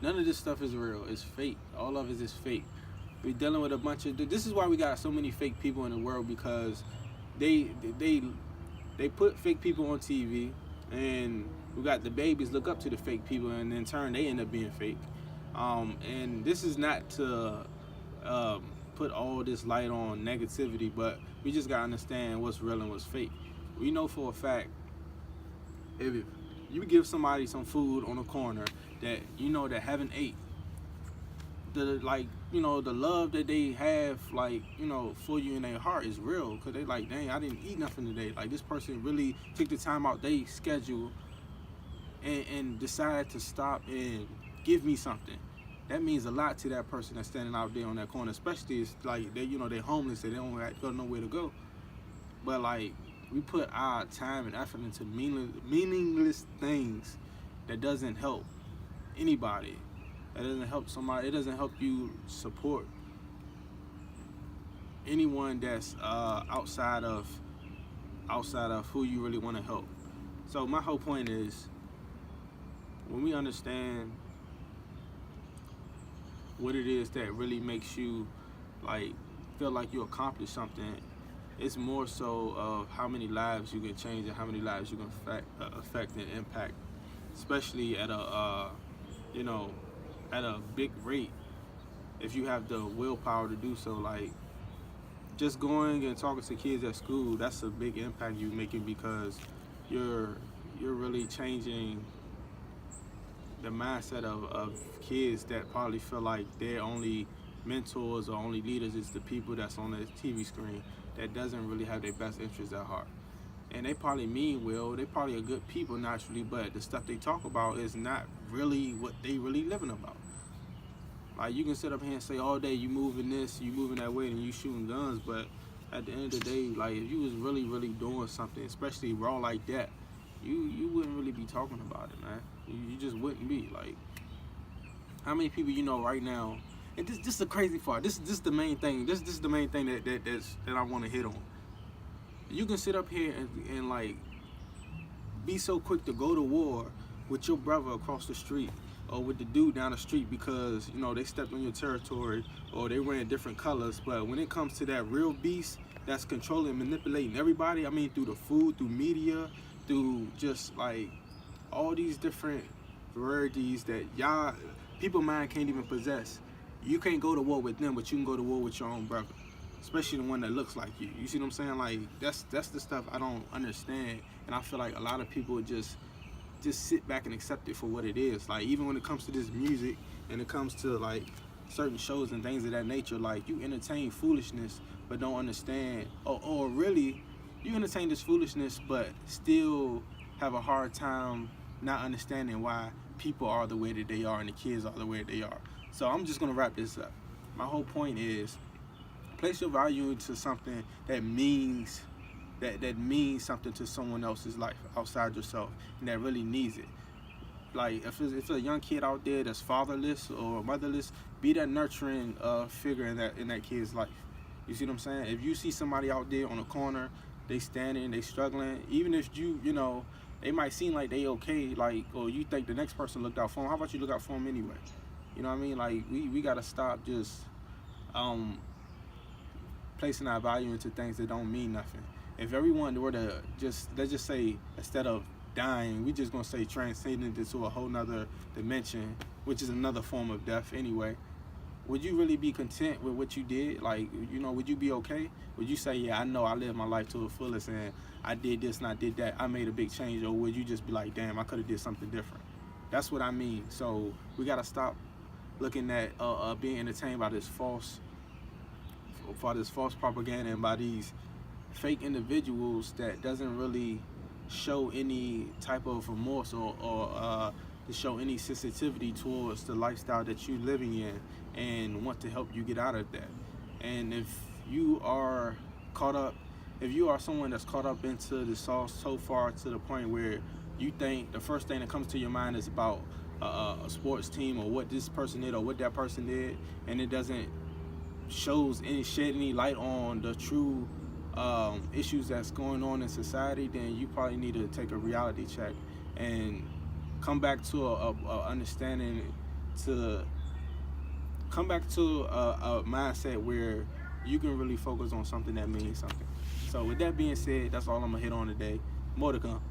None of this stuff is real. It's fake. All of it is fake. We're dealing with a bunch of. This is why we got so many fake people in the world, because they they they put fake people on TV, and we got the babies look up to the fake people, and in turn they end up being fake. And this is not to um, put all this light on negativity, but we just gotta understand what's real and what's fake. We know for a fact, if you give somebody some food on a corner that you know that haven't ate, the like the love that they have, like for you in their heart is real, because they like, dang, I didn't eat nothing today. Like, this person really took the time out they schedule and decided to stop and give me something. That means a lot to that person that's standing out there on that corner, especially it's like they're homeless and they don't got nowhere to go. But like, we put our time and effort into meaningless things that doesn't help anybody. That doesn't help somebody. It doesn't help you support anyone that's outside of who you really want to help. So my whole point is, when we understand what it is that really makes you like feel like you accomplished something, it's more so of how many lives you can change and how many lives you can affect and impact, especially at a you know at a big rate, if you have the willpower to do so. Like, just going and talking to kids at school, that's a big impact you're making, because you're really changing the mindset of kids that probably feel like their only mentors or only leaders is the people that's on the TV screen, that doesn't really have their best interests at heart. And they probably mean well, they probably are good people naturally, but the stuff they talk about is not really what they really living about. Like, you can sit up here and say all day you moving this, you moving that way, and you shooting guns, but at the end of the day, like, if you was really, really doing something, especially raw like that, you wouldn't really be talking about it, man. You just wouldn't be. Like, how many people you know right now? And this is the crazy part. This the main thing. This is the main thing that I want to hit on. You can sit up here and like be so quick to go to war with your brother across the street, or with the dude down the street, because they stepped on your territory, or they wearing different colors. But when it comes to that real beast that's controlling and manipulating everybody, I mean, through the food, through media, through just like all these different varieties that y'all people mind can't even possess, you can't go to war with them, but you can go to war with your own brother, especially the one that looks like you. You see what I'm saying? Like, that's the stuff I don't understand, and I feel like a lot of people just sit back and accept it for what it is. Like, even when it comes to this music and it comes to like certain shows and things of that nature, like, you entertain foolishness but don't understand, or really you entertain this foolishness but still have a hard time not understanding why people are the way that they are and the kids are the way they are. So I'm just gonna wrap this up. My whole point is, place your value into something that means something to someone else's life outside yourself, and that really needs it. Like, if it's a young kid out there that's fatherless or motherless, be that nurturing figure in that kid's life. You see what I'm saying? If you see somebody out there on a corner, they standing, they struggling, even if they might seem like they okay, like, or you think the next person looked out for them, how about you look out for them anyway? You know what I mean? Like, we gotta stop just placing our value into things that don't mean nothing. If everyone were to just, let's just say, instead of dying, we just gonna say transcending into a whole nother dimension, which is another form of death anyway, would you really be content with what you did? Like, would you be okay? Would you say, yeah, I know I lived my life to the fullest and I did this and I did that, I made a big change? Or would you just be like, damn, I could have did something different? That's what I mean. So we gotta stop looking at being entertained by this false propaganda and by these fake individuals that doesn't really show any type of remorse or to show any sensitivity towards the lifestyle that you're living in and want to help you get out of that. And if you are someone that's caught up into the sauce so far to the point where you think the first thing that comes to your mind is about a sports team or what this person did or what that person did, and it doesn't shed any light on the true issues that's going on in society, then you probably need to take a reality check and come back to a understanding to come back to a mindset where you can really focus on something that means something. So with that being said, that's all I'm gonna hit on today. More to come.